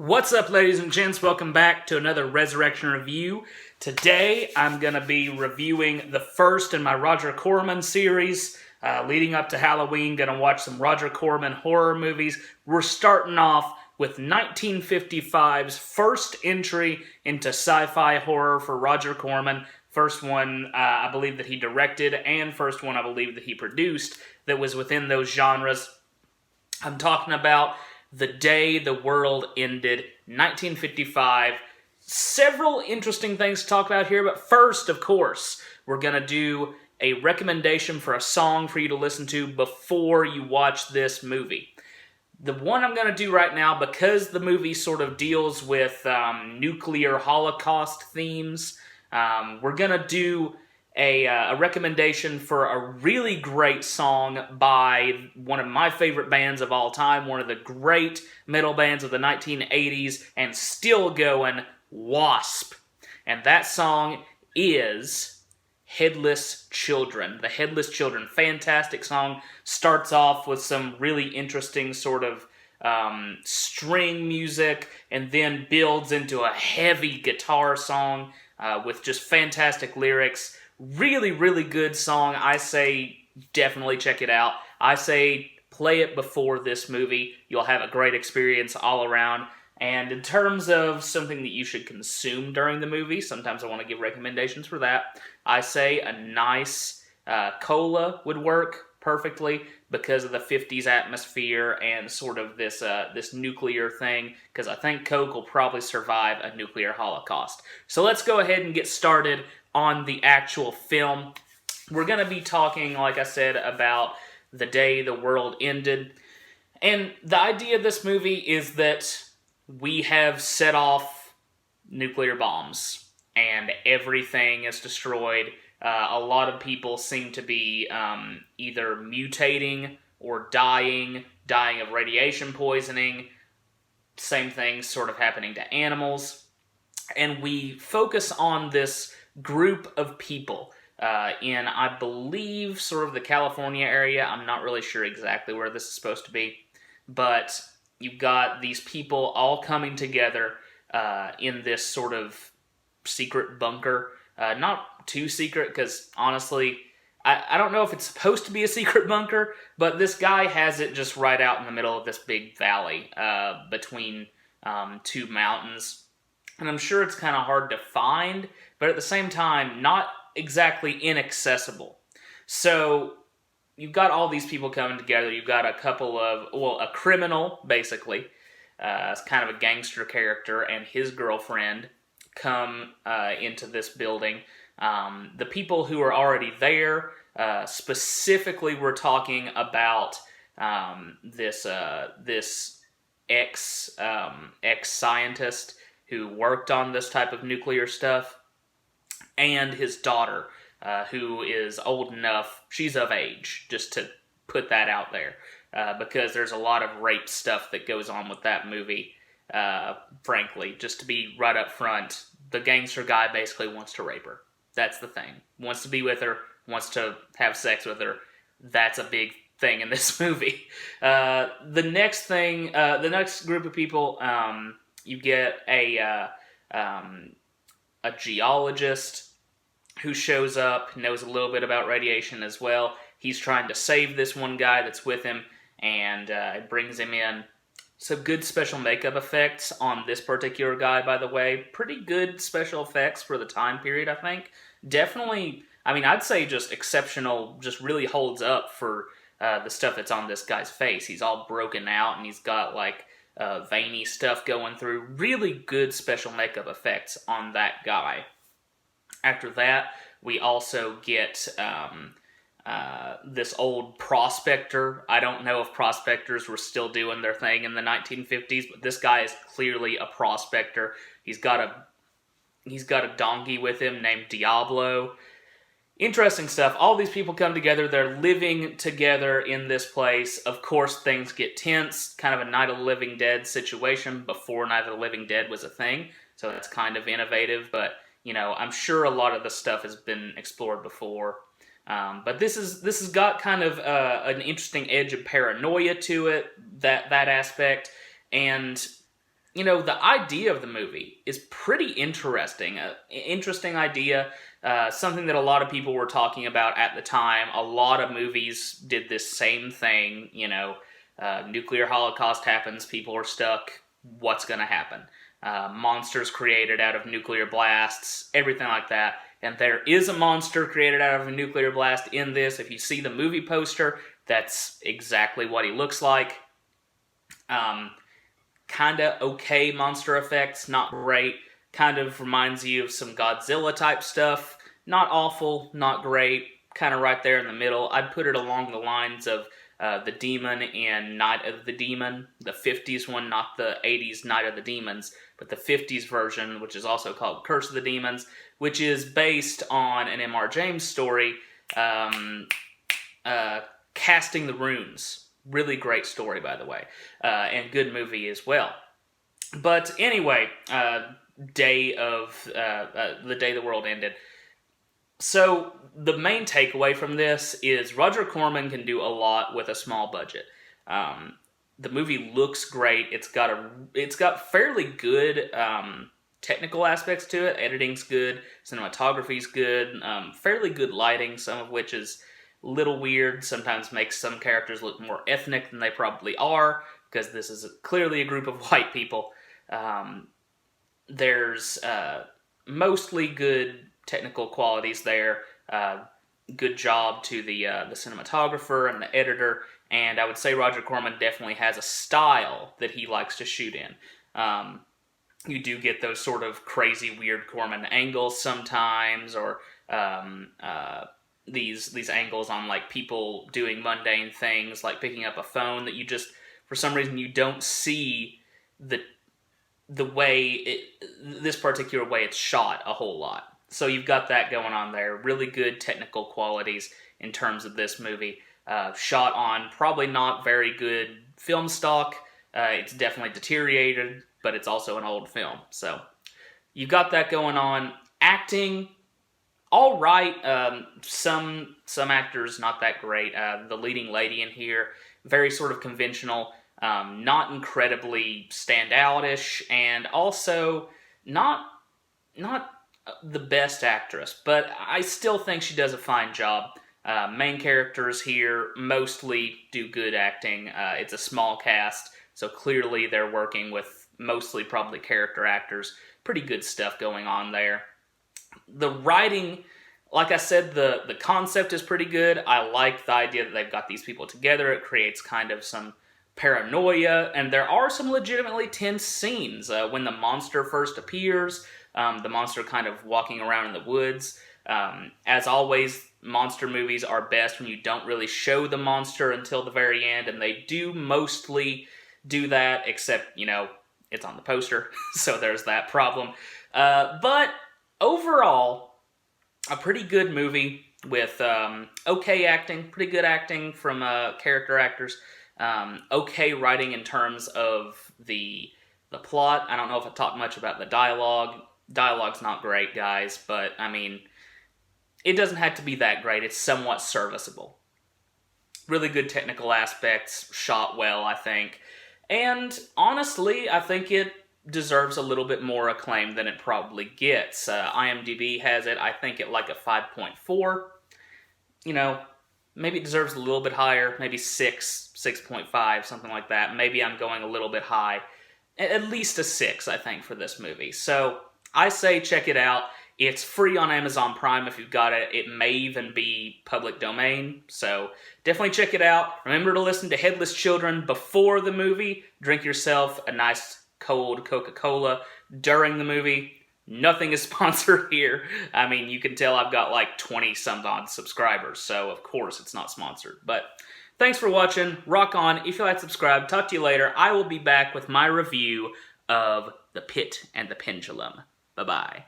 What's up, ladies and gents? Welcome back to another Resurrection review. Today, I'm going to be reviewing the first in my Roger Corman series. Leading up to Halloween, going to watch some Roger Corman horror movies. We're starting off with 1955's first entry into sci-fi horror for Roger Corman. First one, I believe that he directed, and first one I believe that he produced that was within those genres. I'm talking about The Day the World Ended, 1955. Several interesting things to talk about here, but first, of course, we're going to do a recommendation for a song for you to listen to before you watch this movie. The one I'm going to do right now, because the movie sort of deals with nuclear holocaust themes, we're going to do a recommendation for a really great song by one of my favorite bands of all time, one of the great metal bands of the 1980s, and still going, Wasp. And that song is Headless Children. The Headless Children. Fantastic song. Starts off with some really interesting sort of string music, and then builds into a heavy guitar song with just fantastic lyrics. Really, really good song. I say definitely check it out. I say play it before this movie. You'll have a great experience all around. And in terms of something that you should consume during the movie, sometimes I want to give recommendations for that. I say a nice cola would work perfectly because of the 50s atmosphere and sort of this nuclear thing, because I think Coke will probably survive a nuclear holocaust. So let's go ahead and get started on the actual film. We're going to be talking, like I said, about The Day the World Ended. And the idea of this movie is that we have set off nuclear bombs and everything is destroyed. A lot of people seem to be either mutating or dying of radiation poisoning. Same thing sort of happening to animals. And we focus on this group of people in, I believe, sort of the California area. I'm not really sure exactly where this is supposed to be, but you've got these people all coming together in this sort of secret bunker. Not too secret, because honestly, I don't know if it's supposed to be a secret bunker, but this guy has it just right out in the middle of this big valley between two mountains. And I'm sure it's kind of hard to find, but at the same time, not exactly inaccessible. So you've got all these people coming together. You've got a couple of, a criminal, basically. It's kind of a gangster character, and his girlfriend come into this building. The people who are already there, specifically we're talking about this ex-scientist who worked on this type of nuclear stuff, and his daughter, who is old enough, she's of age, just to put that out there, because there's a lot of rape stuff that goes on with that movie, frankly, just to be right up front. The gangster guy basically wants to rape her. That's the thing. Wants to be with her, wants to have sex with her. That's a big thing in this movie. The next group of people, you get a geologist who shows up, knows a little bit about radiation as well. He's trying to save this one guy that's with him, and brings him in. Some good special makeup effects on this particular guy, by the way. Pretty good special effects for the time period, I think. Definitely, I mean, I'd say just exceptional, just really holds up for the stuff that's on this guy's face. He's all broken out, and he's got, like, veiny stuff going through. Really good special makeup effects on that guy. After that, we also get this old prospector. I don't know if prospectors were still doing their thing in the 1950s, but this guy is clearly a prospector. He's got a donkey with him named Diablo. Interesting stuff. All these people come together. They're living together in this place. Of course, things get tense. Kind of a Night of the Living Dead situation before Night of the Living Dead was a thing. So that's kind of innovative. But, you know, I'm sure a lot of the stuff has been explored before. But this has got kind of an interesting edge of paranoia to it, that aspect. And the idea of the movie is pretty interesting. Interesting idea. Something that a lot of people were talking about at the time. A lot of movies did this same thing. Nuclear holocaust happens. People are stuck. What's going to happen? Monsters created out of nuclear blasts. Everything like that. And there is a monster created out of a nuclear blast in this. If you see the movie poster, that's exactly what he looks like. Kind of okay monster effects, not great. Kind of reminds you of some Godzilla type stuff. Not awful, not great. Kind of right there in the middle. I'd put it along the lines of The Demon and Night of the Demon. The 50s one, not the 80s Night of the Demons, but the 50s version, which is also called Curse of the Demons, which is based on an M.R. James story, Casting the Runes. Really great story, by the way, and good movie as well. But anyway, the day the world ended. So the main takeaway from this is Roger Corman can do a lot with a small budget. The movie looks great. It's got fairly good technical aspects to it. Editing's good, cinematography's good, fairly good lighting, some of which is a little weird, sometimes makes some characters look more ethnic than they probably are, because this is clearly a group of white people. There's mostly good technical qualities there. Good job to the cinematographer and the editor, and I would say Roger Corman definitely has a style that he likes to shoot in. You do get those sort of crazy, weird Corman angles sometimes, or these angles on like people doing mundane things, like picking up a phone that you just, for some reason, you don't see the way this particular way it's shot a whole lot. So you've got that going on there. Really good technical qualities in terms of this movie. Shot on probably not very good film stock. It's definitely deteriorated, but it's also an old film. So you've got that going on. Acting, all right. Some actors not that great. The leading lady in here, very sort of conventional, not incredibly standout-ish, and also not the best actress, but I still think she does a fine job. Main characters here mostly do good acting. It's a small cast, so clearly they're working with mostly probably character actors. Pretty good stuff going on there. The writing, like I said, the concept is pretty good. I like the idea that they've got these people together. It creates kind of some paranoia, and there are some legitimately tense scenes. When the monster first appears, the monster kind of walking around in the woods. As always, monster movies are best when you don't really show the monster until the very end, and they do mostly do that, except, it's on the poster, so there's that problem. But overall, a pretty good movie with okay acting, pretty good acting from character actors, okay writing in terms of the plot. I don't know if I talked much about the dialogue. Dialogue's not great, guys, but, it doesn't have to be that great. It's somewhat serviceable. Really good technical aspects, shot well, I think. And, honestly, I think it deserves a little bit more acclaim than it probably gets. IMDb has it, I think, at like a 5.4. Maybe it deserves a little bit higher, maybe 6, 6.5, something like that. Maybe I'm going a little bit high. At least a 6, I think, for this movie. So, I say check it out. It's free on Amazon Prime if you've got it. It may even be public domain, so definitely check it out. Remember to listen to Headless Children before the movie. Drink yourself a nice cold Coca-Cola during the movie. Nothing is sponsored here. You can tell I've got like 20-some-odd subscribers, so of course it's not sponsored. But thanks for watching. Rock on. If you like, subscribe. Talk to you later. I will be back with my review of The Pit and the Pendulum. Bye-bye.